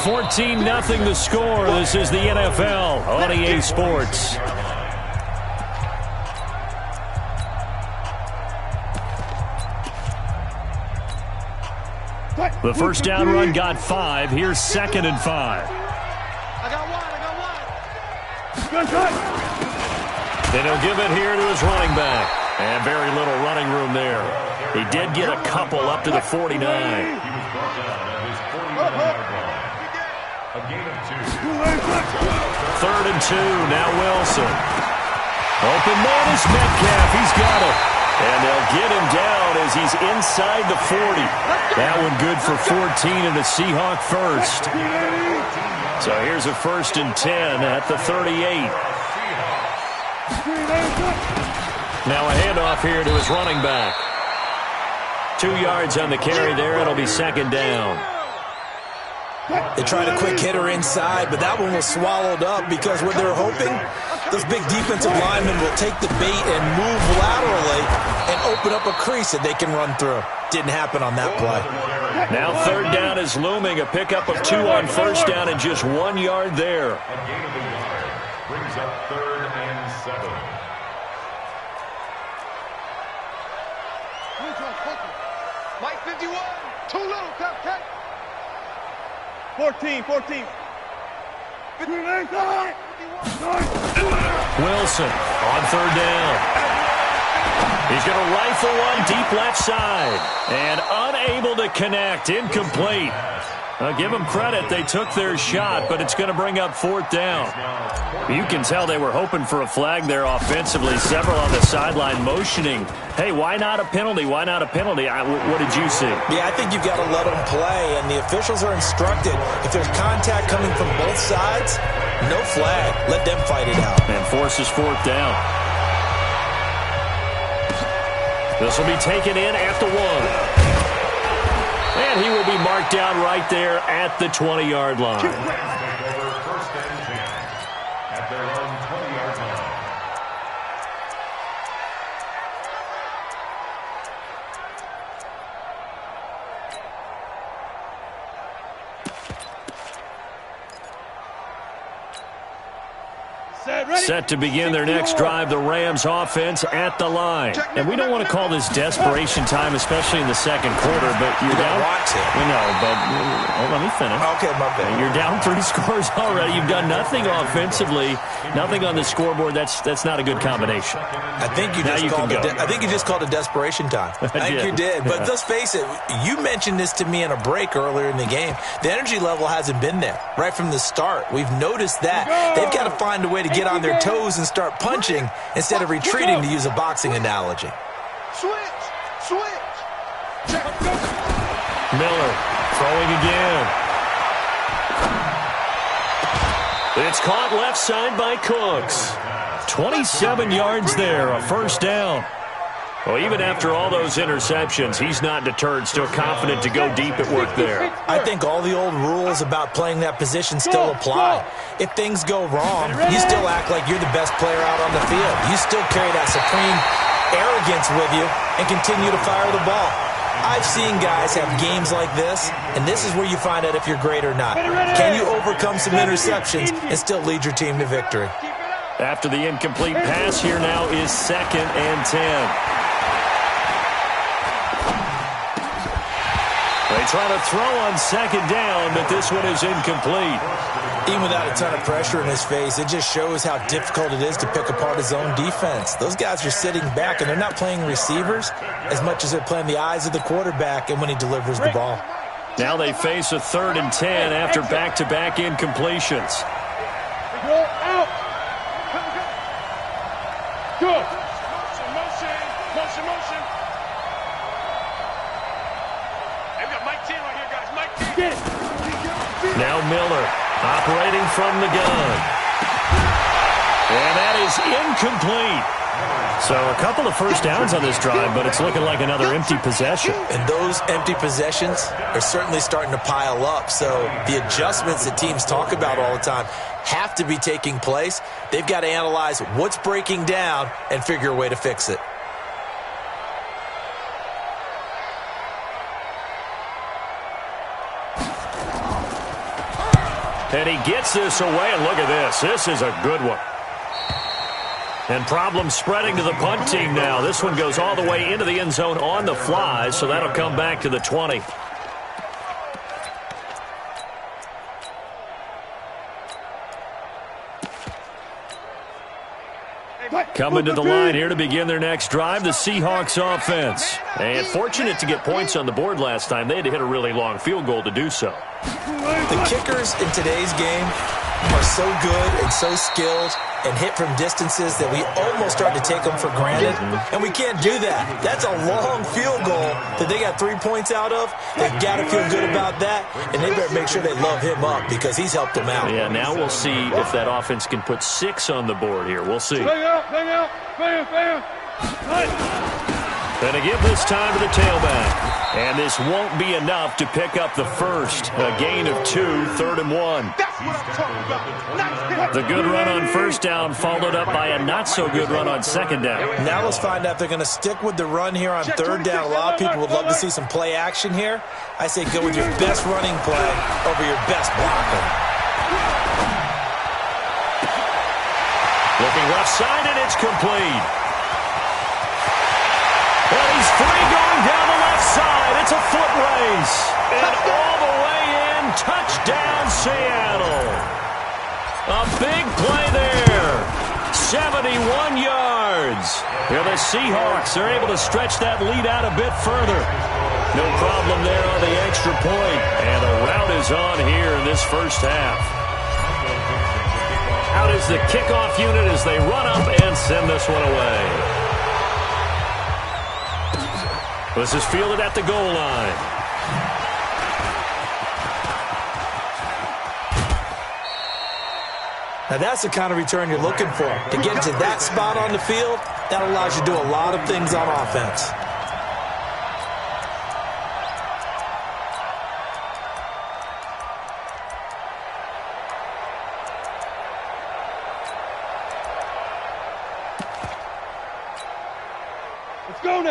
14-0 the score. This is the NFL on EA Sports. The first down run got 5. Here's 2nd and 5. I got one. Then he'll give it here to his running back. And very little running room there. He did get a couple up to the 49. Third and 2. Now Wilson. Open man is Metcalf. He's got it. And they'll get him down as he's inside the 40. That one good for 14 and a Seahawk first. So here's a 1st and 10 at the 38. Now a handoff here to his running back. 2 yards on the carry there. It'll be 2nd down. They tried a quick hitter inside, but that one was swallowed up because what they're hoping, those big defensive linemen will take the bait and move laterally and open up a crease that they can run through. Didn't happen on that play. Now 3rd down is looming. A pickup of 2 on 1st down and just 1 yard there. Brings up 3rd and 7. Mike 51. Too little, Captain. 14. Wilson on 3rd down. He's going to rifle one deep left side. And unable to connect. Incomplete. Give them credit. They took their shot, but it's going to bring up 4th down. You can tell they were hoping for a flag there offensively. Several on the sideline motioning. Hey, why not a penalty? Why not a penalty? What did you see? Yeah, I think you've got to let them play, and the officials are instructed. If there's contact coming from both sides, no flag. Let them fight it out. And forces 4th down. This will be taken in at the 1. And he will be marked down right there at the 20-yard line. First and 10 at their own 20-yard line. Set to begin their next drive, the Rams offense at the line. And we don't want to call this desperation time, especially in the 2nd quarter, but you're down. Want to. We know, but let me finish. Okay, my bad. You're down 3 scores already. You've done nothing offensively, nothing on the scoreboard. That's not a good combination. I think you just called it desperation time. I think you did. But let's face it, you mentioned this to me in a break earlier in the game. The energy level hasn't been there right from the start. We've noticed that. They've got to find a way to get on their toes and start punching instead of retreating, to use a boxing analogy. Switch. Miller throwing again. It's caught left side by Cooks. 27 yards there, a 1st down. Well, even after all those interceptions, he's not deterred, still confident to go deep at work there. I think all the old rules about playing that position still apply. If things go wrong, you still act like you're the best player out on the field. You still carry that supreme arrogance with you and continue to fire the ball. I've seen guys have games like this, and this is where you find out if you're great or not. Can you overcome some interceptions and still lead your team to victory? After the incomplete pass, here now is 2nd and 10. They try to throw on 2nd down, but this one is incomplete. Even without a ton of pressure in his face, it just shows how difficult it is to pick apart his own defense. Those guys are sitting back, and they're not playing receivers as much as they're playing the eyes of the quarterback and when he delivers the ball. Now they face a 3rd and 10 after back-to-back incompletions. Go. Motion. I've got Mike 10 right here, guys. Mike 10. Now Miller operating from the gun. And that is incomplete. So a couple of 1st downs on this drive, but it's looking like another empty possession. And those empty possessions are certainly starting to pile up. So the adjustments that teams talk about all the time have to be taking place. They've got to analyze what's breaking down and figure a way to fix it. And he gets this away, and look at this. This is a good one. And problems spreading to the punt team now. This one goes all the way into the end zone on the fly, so that'll come back to the 20. Coming to the line here to begin their next drive, the Seahawks offense. And fortunate to get points on the board last time. They had to hit a really long field goal to do so. The kickers in today's game are so good and so skilled and hit from distances that we almost start to take them for granted, and we can't do that. That's a long field goal that they got 3 points out of. They've got to feel good about that, and they better make sure they love him up because he's helped them out. Yeah, now we'll see if that offense can put 6 on the board here. We'll see. Bang out, bam. And to give this time to the tailback. And this won't be enough to pick up the first. A gain of 2, 3rd and 1. That's what I'm talking about. The good run on first down followed up by a not-so-good run on second down. Now let's find out if they're going to stick with the run here on 3rd down. A lot of people would love to see some play action here. I say go with your best running play over your best blocker. Looking left side, and it's complete. And he's free going down the left side. It's a foot race. And all the way in, touchdown Seattle. A big play there. 71 yards. Here the Seahawks are able to stretch that lead out a bit further. No problem there on the extra point. And the rout is on here in this first half. Out is the kickoff unit as they run up and send this one away. This is fielded at the goal line. Now that's the kind of return you're looking for. To get into that spot on the field, that allows you to do a lot of things on offense.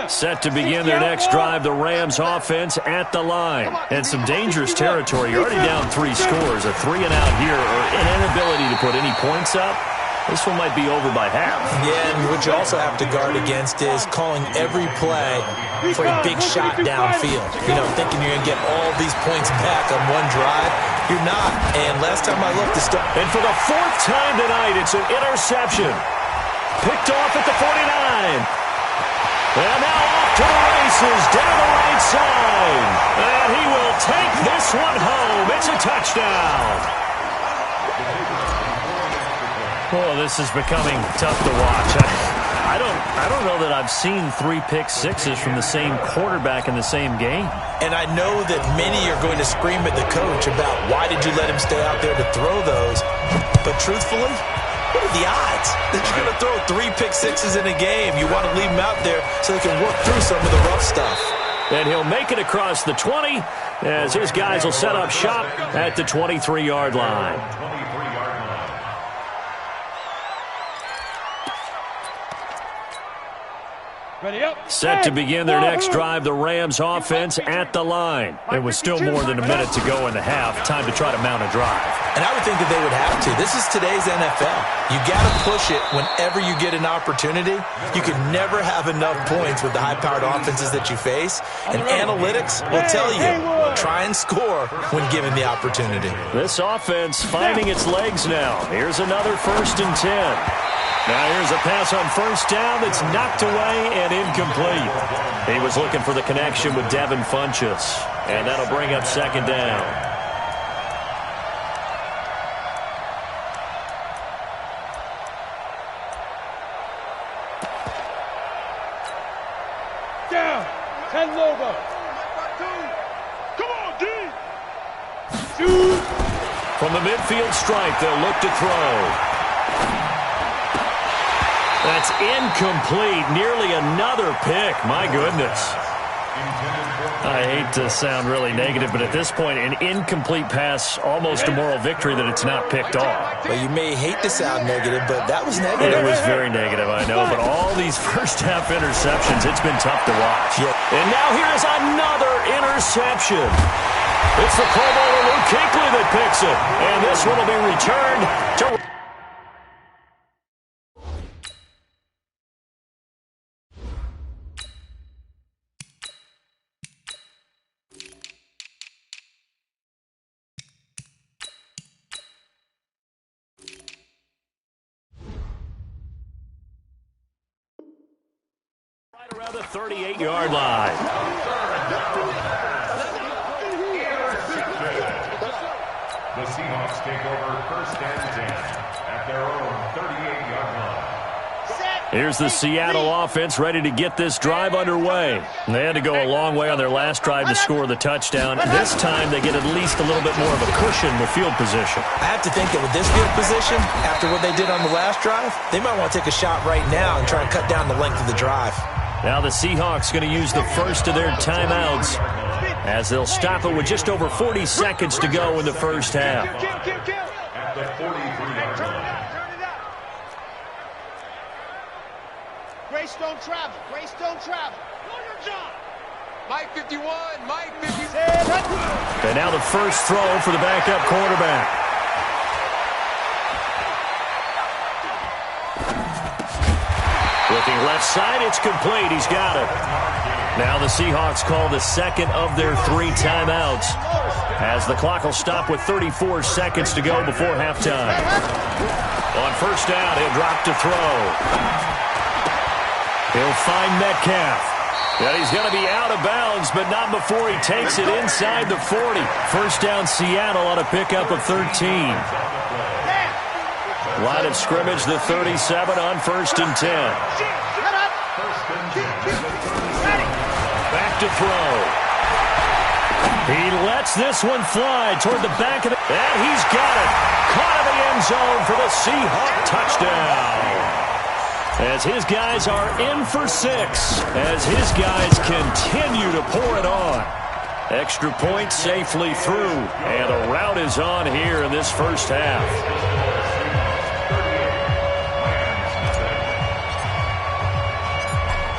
Set to begin their next drive, the Rams offense at the line. And some dangerous territory. You're already down 3 scores. A 3-and-out here or an inability to put any points up. This one might be over by half. Yeah, and what you also have to guard against is calling every play for a big shot downfield. You know, thinking you're going to get all these points back on one drive. You're not. And last time I looked, and for the 4th time tonight, it's an interception. Picked off at the 49. And now off to the races, down the right side. And he will take this one home. It's a touchdown. Oh, this is becoming tough to watch. I don't know that I've seen 3 pick sixes from the same quarterback in the same game. And I know that many are going to scream at the coach about why did you let him stay out there to throw those. But truthfully, what are the odds that you're going to throw 3 pick sixes in a game? You want to leave them out there so they can work through some of the rough stuff. And he'll make it across the 20 as his guys will set up shop at the 23-yard line. Set to begin their next drive, the Rams offense at the line. It was still more than a minute to go in the half. Time to try to mount a drive. And I would think that they would have to. This is today's NFL. You got to push it whenever you get an opportunity. You can never have enough points with the high-powered offenses that you face. And analytics will tell you, try and score when given the opportunity. This offense finding its legs now. Here's another 1st and 10. Now here's a pass on first down that's knocked away and incomplete. He was looking for the connection with Devin Funchess, and that'll bring up 2nd down. Down. 10 logo. Come on, D. Shoot. From the midfield stripe, they'll look to throw. That's incomplete. Nearly another pick. My goodness. I hate to sound really negative, but at this point, an incomplete pass, almost a moral victory that it's not picked off. Well, you may hate to sound negative, but that was negative. It was very negative, I know, but all these first-half interceptions, it's been tough to watch. Yeah. And now here is another interception. It's the Pro Bowler Luke Kuechly that picks it. And this one will be returned to... right around the 38-yard line. The Seahawks take over first and 10 at their own 38-yard line. Here's the Seattle offense ready to get this drive underway. They had to go a long way on their last drive to score the touchdown. This time they get at least a little bit more of a cushion with field position. I have to think that with this field position, after what they did on the last drive, they might want to take a shot right now and try and cut down the length of the drive. Now the Seahawks going to use the first of their timeouts as they'll stop it with just over 40 seconds to go in the first half. At the 43-yard line. Grace don't travel. Grace don't travel. Do your job. Mike 51, Mike 50. And now the first throw for the backup quarterback. Looking left side, it's complete. He's got it. Now the Seahawks call the second of their 3 timeouts as the clock will stop with 34 seconds to go before halftime. On first down, he'll drop to throw. He'll find Metcalf. And he's going to be out of bounds, but not before he takes it inside the 40. First down, Seattle on a pickup of 13. Line of scrimmage, the 37 on first and 10. Back to throw. He lets this one fly toward the back of the... And he's got it. Caught in the end zone for the Seahawk touchdown. As his guys are in for 6. As his guys continue to pour it on. Extra point safely through. And a rout is on here in this first half.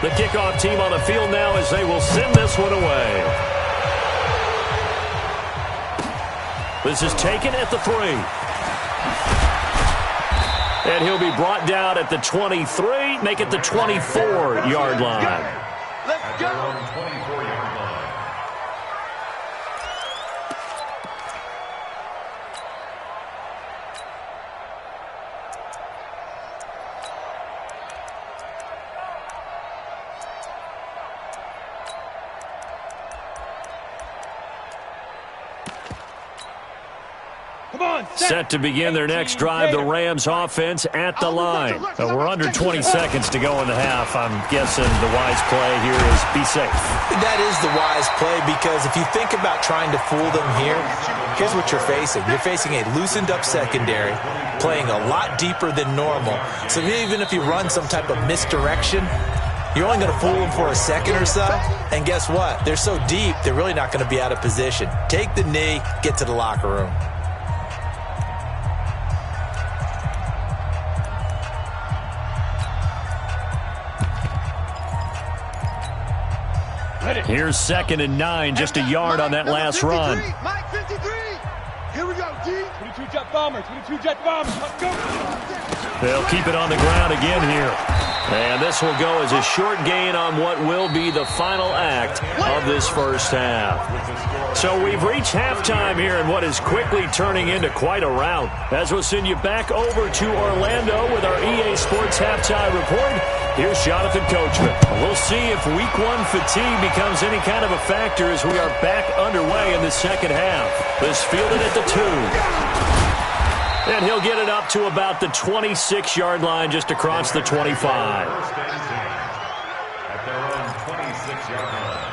The kickoff team on the field now as they will send this one away. This is taken at the 3. And he'll be brought down at the 23, make it the 24-yard line. Let's go. 24-yard line. Set to begin their next drive, the Rams offense at the line. We're under 20 seconds to go in the half. I'm guessing the wise play here is be safe. That is the wise play because if you think about trying to fool them here, here's what you're facing. You're facing a loosened up secondary, playing a lot deeper than normal. So even if you run some type of misdirection, you're only going to fool them for a second or so. And guess what? They're so deep, they're really not going to be out of position. Take the knee, get to the locker room. Here's 2nd and 9, just a yard on that last run. Mike 53. Here we go, D. 22 jet bombers. 22 jet bombers. Let's go. They'll keep it on the ground again here. And this will go as a short gain on what will be the final act of this first half. So we've reached halftime here in what is quickly turning into quite a rout. As we'll send you back over to Orlando with our EA Sports Halftime Report. Here's Jonathan Coachman. We'll see if Week 1 fatigue becomes any kind of a factor as we are back underway in the second half. This fielded at the 2. And he'll get it up to about the 26-yard line just across the 25. First and 10 at their own 26-yard line.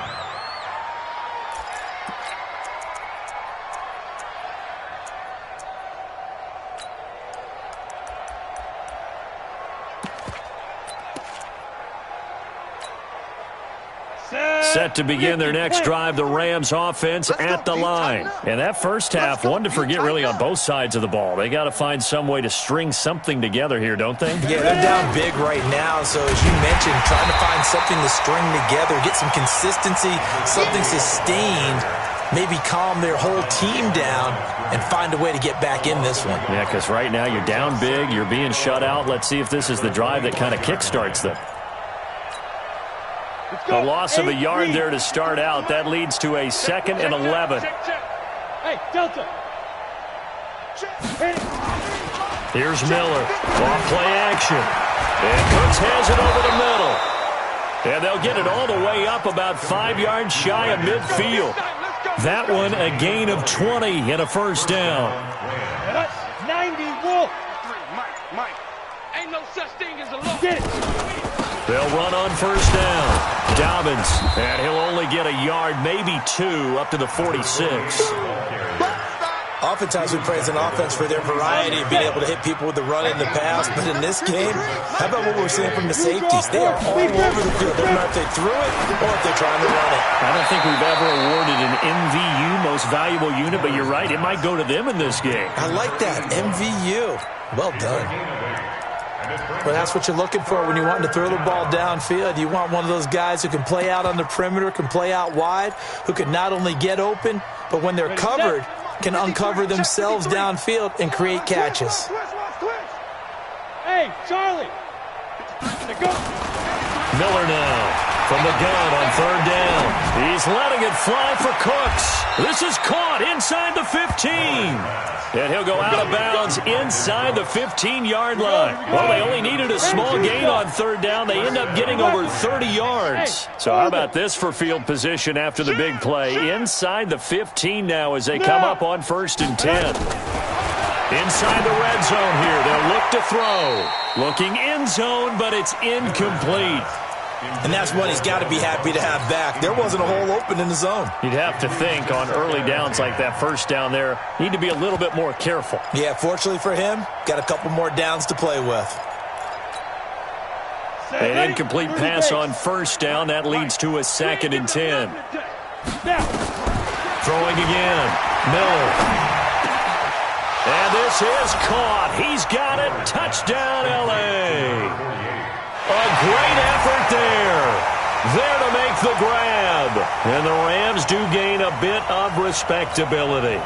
Set to begin their next drive, the Rams offense at the line. And that first half, one to forget really on both sides of the ball. They got to find some way to string something together here, don't they? Yeah, they're down big right now. So as you mentioned, trying to find something to string together, get some consistency, something sustained maybe calm their whole team down and find a way to get back in this one. Yeah, because right now you're down big, you're being shut out. Let's see if this is the drive that kind of kickstarts them. A loss of a yard there to start out. That leads to a 2nd and 11. Hey, Delta. Here's Miller. Off play action. And Cooks has it over the middle. And they'll get it all the way up about 5 yards shy of midfield. That one a gain of 20 and a first down. 90 Wolf. Mike. Ain't no such thing as a loss. Get it. They'll run on first down. Dobbins, and he'll only get a yard, maybe 2, up to the 46. Oftentimes we praise an offense for their variety of being able to hit people with the run and the pass, but in this game, how about what we're seeing from the safeties? They are all over the field. Doesn't matter if they threw it or if they're trying to run it. I don't think we've ever awarded an MVU, most valuable unit, but you're right, it might go to them in this game. I like that, MVU. Well done. Well, that's what you're looking for when you're wanting to throw the ball downfield. You want one of those guys who can play out on the perimeter, can play out wide, who can not only get open, but when they're covered, can uncover themselves downfield and create catches. Hey, Charlie. Miller now from the gun on 3rd down. He's letting it fly for Cooks. This is caught inside the 15. And he'll go out of bounds inside the 15-yard line. Well, they only needed a small gain on 3rd down. They end up getting over 30 yards. So how about this for field position after the big play? Inside the 15 now as they come up on 1st and 10. Inside the red zone here. They'll look to throw. Looking end zone, but it's incomplete. And that's one he's got to be happy to have back. There wasn't a hole open in the zone. You'd have to think on early downs like that first down there, need to be a little bit more careful. Yeah, fortunately for him, got a couple more downs to play with. An incomplete pass on 1st down. That leads to a 2nd and 10. Throwing again. Miller. And this is caught. He's got it. Touchdown, L.A. A great effort there. There to make the grab. And the Rams do gain a bit of respectability.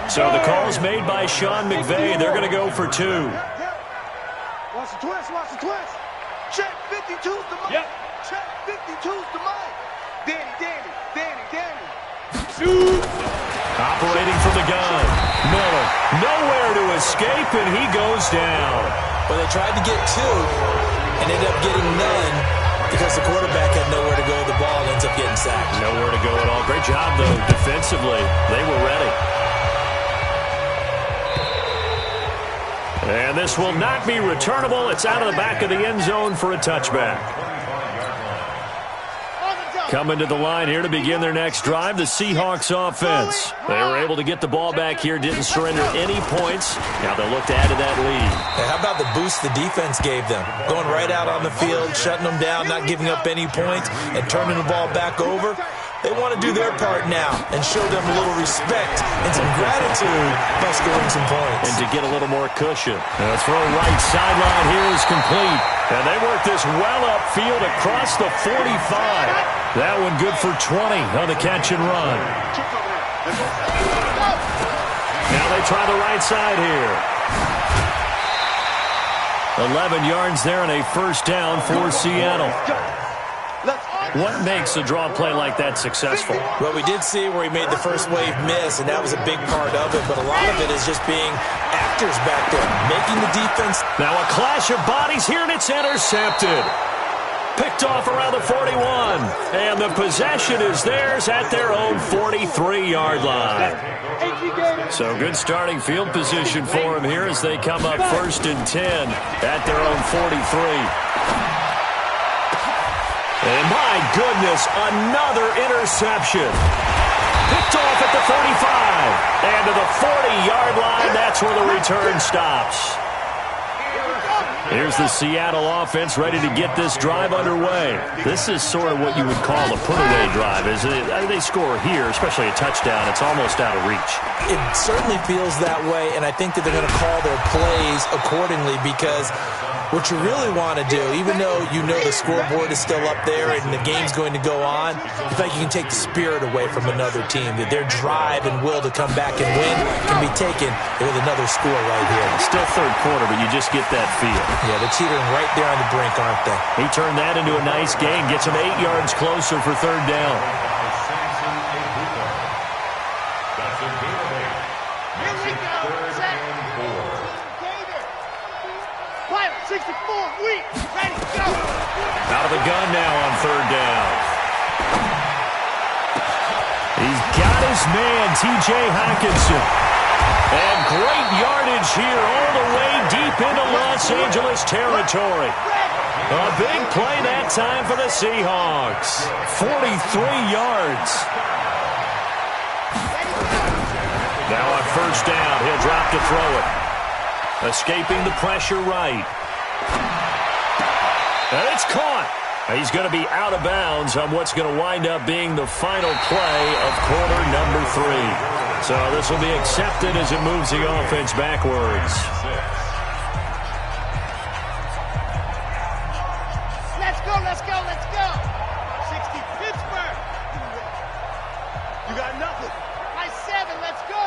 So the call's made by Sean McVay. They're going to go for 2. Watch the twist. Check 52's the mic. Yep. Check 52's the mic. Danny. Shoot. Operating from the gun. Miller. Nowhere to escape, and he goes down. Well, they tried to get 2 and ended up getting none because the quarterback had nowhere to go with the ball and ends up getting sacked. Nowhere to go at all. Great job, though, defensively. They were ready. And this will not be returnable. It's out of the back of the end zone for a touchback. Coming to the line here to begin their next drive, the Seahawks offense. They were able to get the ball back here, didn't surrender any points. Now they'll look to add to that lead. Hey, how about the boost the defense gave them? Going right out on the field, shutting them down, not giving up any points, and turning the ball back over. They want to do their part now and show them a little respect and some gratitude by scoring some points. And to get a little more cushion. And the throw right sideline here is complete. And they work this well upfield across the 45. That one good for 20 on the catch and run. Now they try the right side here. 11 yards there and a first down for Seattle. What makes a draw play like that successful? Well, we did see where he made the first wave miss, and that was a big part of it. But a lot of it is just being actors back there, making the defense. Now a clash of bodies here, and it's intercepted. Picked off around the 41. And the possession is theirs at their own 43-yard line. So good starting field position for them here as they come up 1st and 10 at their own 43. And my goodness, another interception. Picked off at the 45. And to the 40-yard line, that's where the return stops. Here's the Seattle offense ready to get this drive underway. This is sort of what you would call a put-away drive. As they score here, especially a touchdown, it's almost out of reach. It certainly feels that way, and I think that they're going to call their plays accordingly because What you really want to do, even though you know the scoreboard is still up there and the game's going to go on, you feel like you can take the spirit away from another team, that their drive and will to come back and win can be taken with another score right here. Still third quarter, but you just get that feel. Yeah, they're teetering right there on the brink, aren't they? He turned that into a nice gain, gets him 8 yards closer for third down. That's a gain of 8. Here we go. Set. Gator. Pilot 64. We ready. Go. Out of the gun now on third down. He's got his man, T.J. Hockenson. And great yardage here all the way deep into Los Angeles territory. A big play that time for the Seahawks. 43 yards. Now on first down, he'll drop to throw it. Escaping the pressure right. And it's caught. He's going to be out of bounds on what's going to wind up being the final play of quarter number 3. So this will be accepted as it moves the offense backwards. Let's go, let's go, let's go. 60 Pittsburgh. You got nothing. My 7, let's go.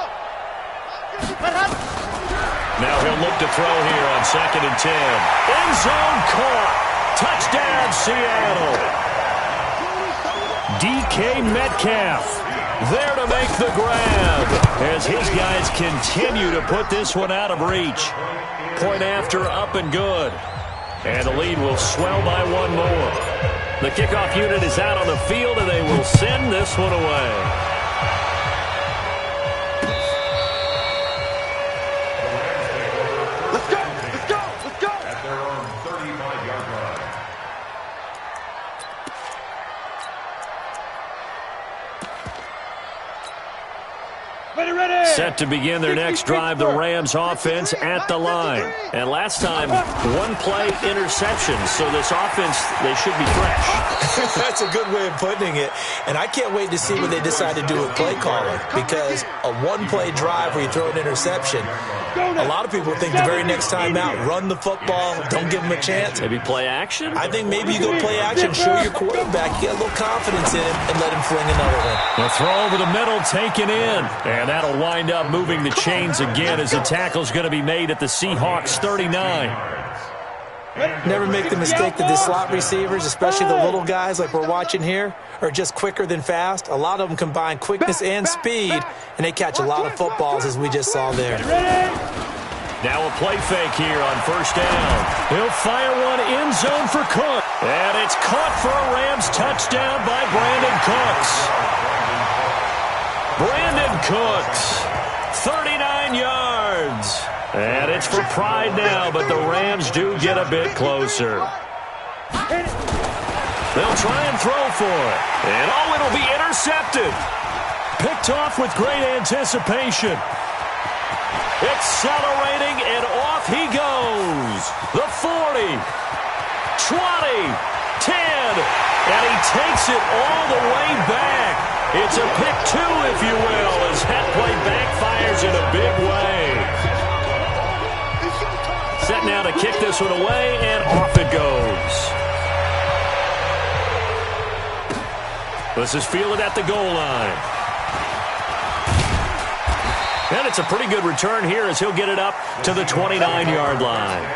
Now he'll look to throw here on 2nd and 10. End zone caught. Touchdown, Seattle. DK Metcalf there to make the grab as his guys continue to put this one out of reach. Point after, up and good. And the lead will swell by 1 more. The kickoff unit is out on the field, and they will send this one away. Set to begin their next drive, the Rams offense at the line. And last time, 1-play interception. So this offense, they should be fresh. That's a good way of putting it. And I can't wait to see what they decide to do with play calling. Because a 1-play drive where you throw an interception, a lot of people think the very next time out, run the football, don't give them a chance. Maybe play action? I think maybe you go play action, show your quarterback, you get a little confidence in him, and let him fling another one. The throw over the middle, taken in. And that'll wind up moving the chains again as the tackle's going to be made at the Seahawks 39. Never make the mistake that the slot receivers, especially the little guys like we're watching here, are just quicker than fast. A lot of them combine quickness and speed, and they catch a lot of footballs, as we just saw there. Now a play fake here on first down. He'll fire one end zone for Cook. And it's caught for a Rams touchdown by Brandon Cooks. Brandon Cooks, 39 yards. And it's for pride now, but the Rams do get a bit closer. They'll try and throw for it. And oh, it'll be intercepted. Picked off with great anticipation. Accelerating, and off he goes. The 40, 20, 10, and he takes it all the way back. It's a pick 2, if you will, as that play backfires in a big way. Set now to kick this one away, and off it goes. This is fielded at the goal line. And it's a pretty good return here as he'll get it up to the 29-yard line.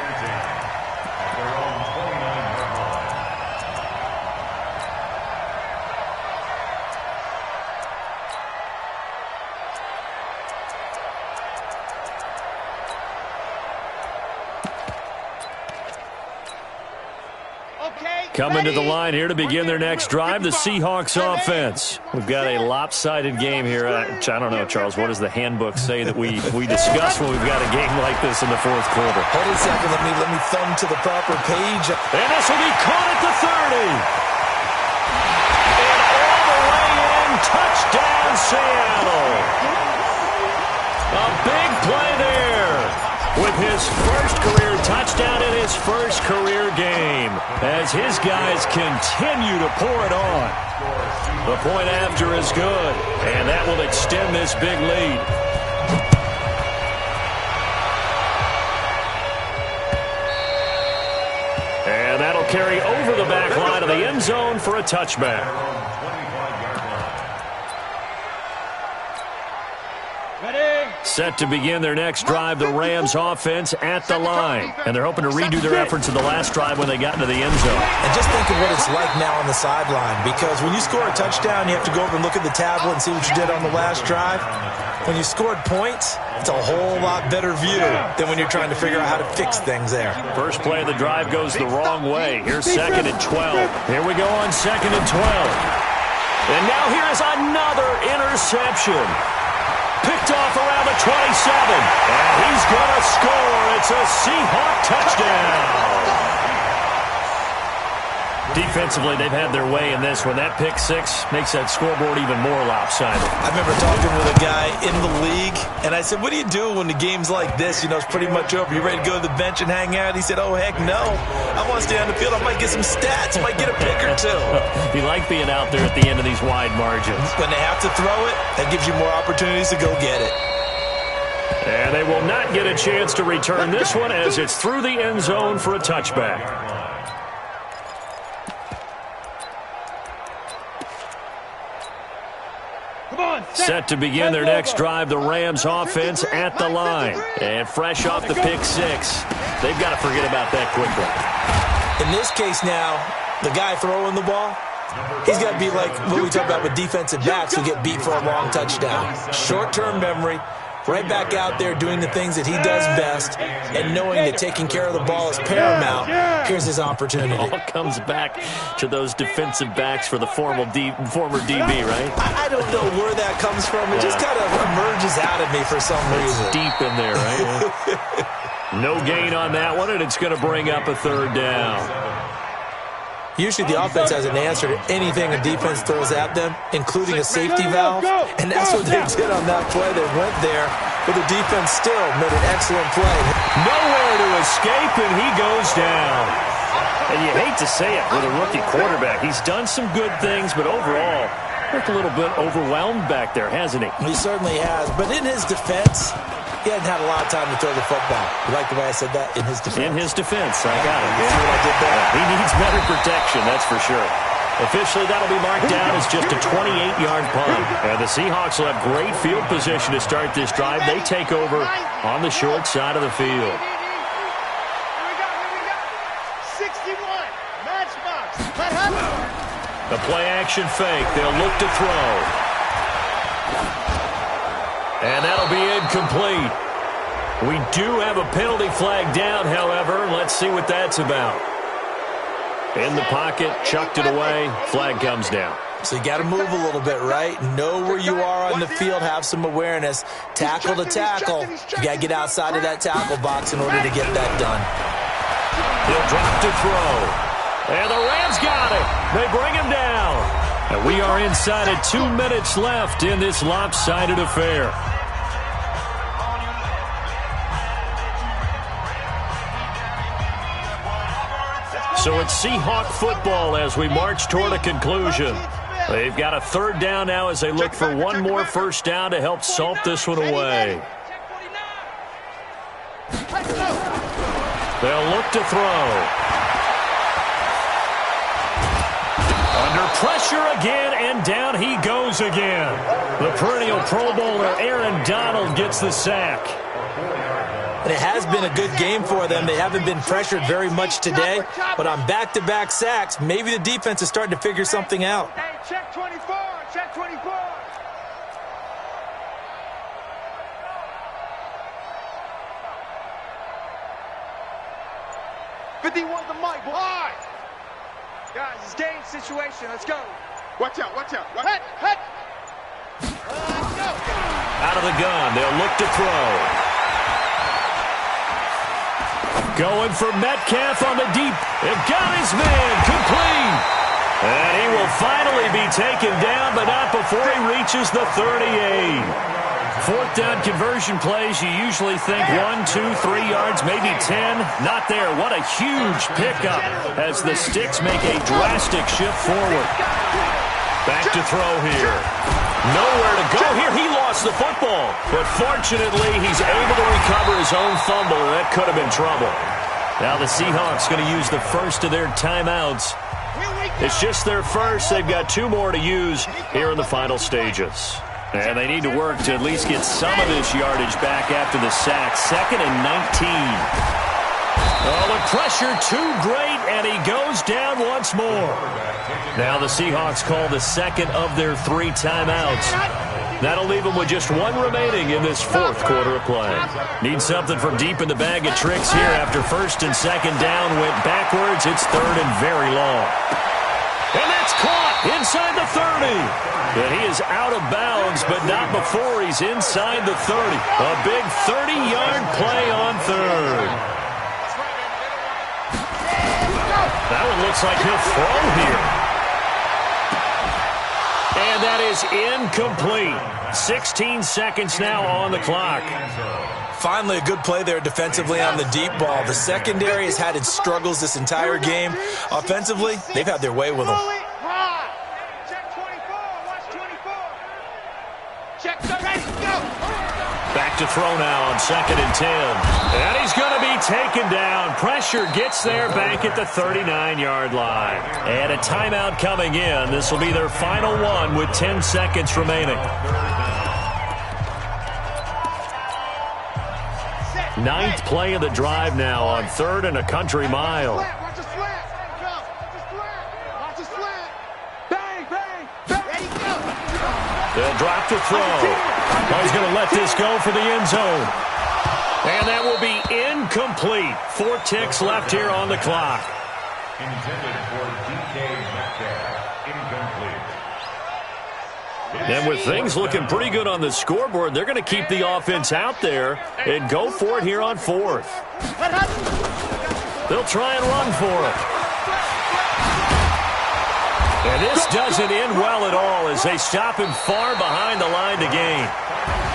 Coming to the line here to begin their next drive, the Seahawks offense. We've got a lopsided game here. I don't know, Charles, what does the handbook say that we discuss when we've got a game like this in the fourth quarter? Hold on a second. Let me thumb to the proper page. And this will be caught at the 30. And all the way in, touchdown Seattle. A big play there. With his first career touchdown in his first career game, as his guys continue to pour it on. The point after is good, and that will extend this big lead. carry over the back line of the end zone for a touchback. Set to begin their next drive, the Rams offense at the line. And they're hoping to redo their efforts in the last drive when they got into the end zone. And just think of what it's like now on the sideline, because when you score a touchdown, you have to go over and look at the tablet and see what you did on the last drive. When you scored points, it's a whole lot better view than when you're trying to figure out how to fix things there. First play of the drive goes the wrong way. Here's 2nd and 12. Here we go on 2nd and 12. And now here is another interception. Picked off around the 27. And he's going to score. It's a Seahawk touchdown. Defensively, they've had their way in this one. That pick six makes that scoreboard even more lopsided. I remember talking with a guy in the league, and I said, what do you do when the game's like this? You know, it's pretty much over. You ready to go to the bench and hang out? He said, oh, heck no. I want to stay on the field. I might get some stats. Might get a pick or two. You like being out there at the end of these wide margins. When they have to throw it, that gives you more opportunities to go get it. And they will not get a chance to return this one as it's through the end zone for a touchback. Set to begin their next drive, the Rams offense at the line. And fresh off the pick six, they've got to forget about that quickly. In this case now, the guy throwing the ball, he's got to be like what we talk about with defensive backs who get beat for a long touchdown. Short-term memory, right back out there doing the things that he does best, and knowing that taking care of the ball is paramount. Here's his opportunity. It all comes back to those defensive backs for the former DB, right? I don't know where that comes from. It just kind of emerges out of me for some reason. It's deep in there, right? No gain on that one, and it's going to bring up a third down. Usually the offense has an answer to anything a defense throws at them, including a safety valve, and that's what they did on that play. They went there, but the defense still made an excellent play. Nowhere to escape, and he goes down. And you hate to say it with a rookie quarterback. He's done some good things, but overall, looked a little bit overwhelmed back there, hasn't he? He certainly has, but in his defense, he hadn't had a lot of time to throw the football. You like the way I said that? In his defense. In his defense, I got it. You see what I did there? He needs better protection, that's for sure. Officially, that'll be marked down as just a 28-yard punt. And the Seahawks will have great field position to start this drive. They take over on the short side of the field. Here we go. 61. Matchbox. Let happen. The play-action fake. They'll look to throw. And that'll be incomplete. We do have a penalty flag down, however. Let's see what that's about. In the pocket, chucked it away. Flag comes down. So you got to move a little bit, right? Know where you are on the field. Have some awareness. Tackle to tackle. You got to get outside of that tackle box in order to get that done. He'll drop to throw. And the Rams got it. They bring him down. And we are inside of 2 minutes left in this lopsided affair. So it's Seahawk football as we march toward a conclusion. They've got a third down now as they look for one more first down to help salt this one away. They'll look to throw. Under pressure again, and down he goes again. The perennial Pro Bowler Aaron Donald gets the sack. And it has been a good game for them. They haven't been pressured very much today, but on back-to-back sacks, maybe the defense is starting to figure something out. Hey, check 24. Check 24. The mic. Why? Guys, it's game situation. Let's go. Watch out. Head. Let's go. Out of the gun, they'll look to throw. Going for Metcalf on the deep. They've got his man complete. And he will finally be taken down, but not before he reaches the 38. Fourth down conversion plays, you usually think 1, 2, 3 yards, maybe 10. Not there. What a huge pickup as the Sticks make a drastic shift forward. Back to throw here. Nowhere to go here. He lost the football. But fortunately, he's able to recover his own fumble, and that could have been trouble. Now the Seahawks going to use the first of their timeouts. It's just their first. They've got 2 more to use here in the final stages. And they need to work to at least get some of this yardage back after the sack. 2nd and 19. Oh, the pressure too great, and he goes down once more. Now the Seahawks call the second of their 3 timeouts. That'll leave them with just 1 remaining in this 4th quarter of play. Need something from deep in the bag of tricks here after 1st and 2nd down went backwards. It's 3rd and very long. And that's caught inside the 30. And he is out of bounds, but not before he's inside the 30. A big 30-yard play on 3rd. That one looks like he'll throw here. And that is incomplete. 16 seconds now on the clock. Finally, a good play there defensively on the deep ball. The secondary has had its struggles this entire game. Offensively, they've had their way with them. Check 24. Watch 24. Check 30. Go. Back to throw now on 2nd and 10. And he's going to be taken down. Pressure gets there back at the 39-yard line. And a timeout coming in. This will be their final one with 10 seconds remaining. 9th play of the drive now on 3rd and a country mile. Watch the slant. Go. Watch the slant. Bang, bang, bang. Ready, go. They'll drop to throw. Oh, he's going to let this go for the end zone. And that will be incomplete. 4 ticks left here on the clock. Intended for DK Metcalf. Incomplete. And with things looking pretty good on the scoreboard, they're going to keep the offense out there and go for it here on 4th. They'll try and run for it. And this doesn't end well at all as they stop him far behind the line to gain.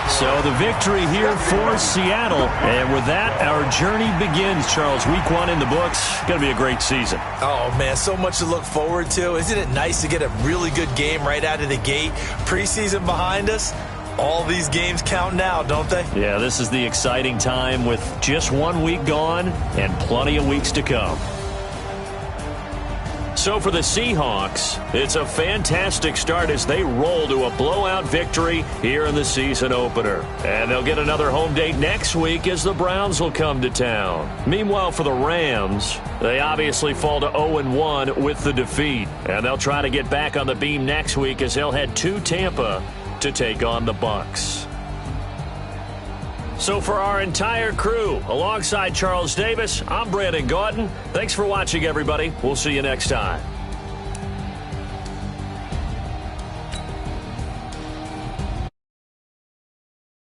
So the victory here for Seattle. And with that, our journey begins, Charles. Week 1 in the books. Going to be a great season. Oh, man, so much to look forward to. Isn't it nice to get a really good game right out of the gate? Preseason behind us. All these games count now, don't they? Yeah, this is the exciting time with just 1 week gone and plenty of weeks to come. So for the Seahawks, it's a fantastic start as they roll to a blowout victory here in the season opener. And they'll get another home date next week as the Browns will come to town. Meanwhile, for the Rams, they obviously fall to 0-1 with the defeat. And they'll try to get back on the beam next week as they'll head to Tampa to take on the Bucs. So for our entire crew, alongside Charles Davis, I'm Brandon Gautin. Thanks for watching, everybody. We'll see you next time.